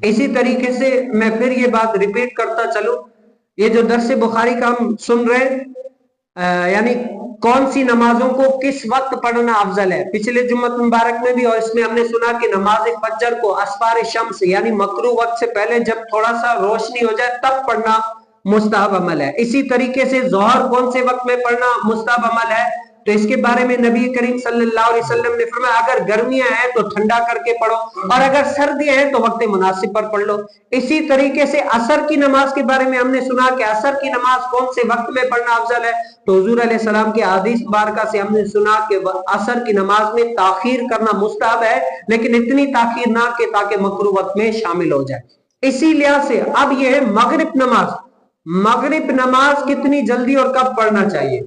اسی طریقے سے میں پھر یہ بات ریپیٹ کرتا چلوں، یہ جو درس بخاری کا ہم سن رہے ہیں، یعنی کون سی نمازوں کو کس وقت پڑھنا افضل ہے، پچھلے جمعہ مبارک میں بھی اور اس میں ہم نے سنا کہ نماز فجر کو اسفار شمس یعنی مکروہ وقت سے پہلے جب تھوڑا سا روشنی ہو جائے تب پڑھنا مستحب عمل ہے۔ اسی طریقے سے ظہر کون سے وقت میں پڑھنا مستحب عمل ہے، تو اس کے بارے میں نبی کریم صلی اللہ علیہ وسلم نے فرمایا اگر گرمیاں ہیں تو ٹھنڈا کر کے پڑھو، اور اگر سردیاں ہیں تو وقت مناسب پر پڑھ لو۔ اسی طریقے سے عصر کی نماز کے بارے میں ہم نے سنا کہ عصر کی نماز کون سے وقت میں پڑھنا افضل ہے، تو حضور علیہ السلام کی حدیث مبارکہ سے ہم نے سنا کہ عصر کی نماز میں تاخیر کرنا مستحب ہے، لیکن اتنی تاخیر نہ کہ تاکہ مکروہ وقت میں شامل ہو جائے۔ اسی لحاظ سے اب یہ ہے مغرب نماز، مغرب نماز کتنی جلدی اور کب پڑھنا چاہیے،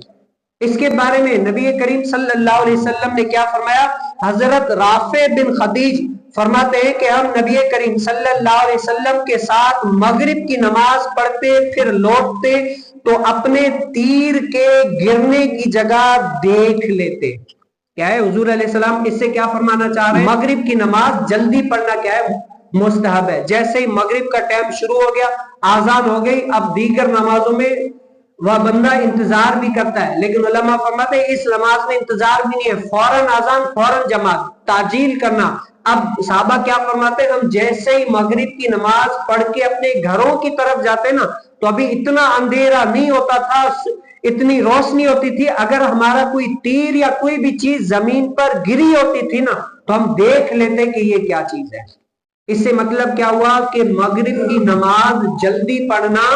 اس کے بارے میں نبی کریم صلی اللہ علیہ وسلم نے کیا فرمایا؟ حضرت رافع بن خدیج فرماتے ہیں کہ ہم نبی کریم صلی اللہ علیہ وسلم کے ساتھ مغرب کی نماز پڑھتے پھر لوٹتے تو اپنے تیر کے گرنے کی جگہ دیکھ لیتے۔ کیا ہے حضور علیہ السلام اس سے کیا فرمانا چاہ رہے ہیں؟ مغرب کی نماز جلدی پڑھنا کیا ہے؟ مستحب ہے۔ جیسے ہی مغرب کا ٹائم شروع ہو گیا، آزان ہو گئی، اب دیگر نمازوں میں وہ بندہ انتظار بھی کرتا ہے، لیکن علماء فرماتے ہیں اس نماز میں انتظار بھی نہیں ہے، فوراً آزان فوراً جماعت، تعجیل کرنا۔ اب صحابہ کیا فرماتے ہیں؟ ہم جیسے ہی مغرب کی نماز پڑھ کے اپنے گھروں کی طرف جاتے نا تو ابھی اتنا اندھیرا نہیں ہوتا تھا، اتنی روشنی ہوتی تھی، اگر ہمارا کوئی تیر یا کوئی بھی چیز زمین پر گری ہوتی تھی نا تو ہم دیکھ لیتے کہ یہ کیا چیز ہے۔ اس سے مطلب کیا ہوا کہ مغرب کی نماز جلدی پڑھنا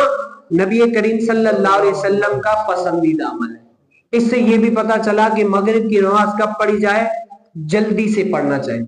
نبی کریم صلی اللہ علیہ وسلم کا پسندیدہ عمل ہے۔ اس سے یہ بھی پتا چلا کہ مغرب کی نماز کب پڑھی جائے؟ جلدی سے پڑھنا چاہیے۔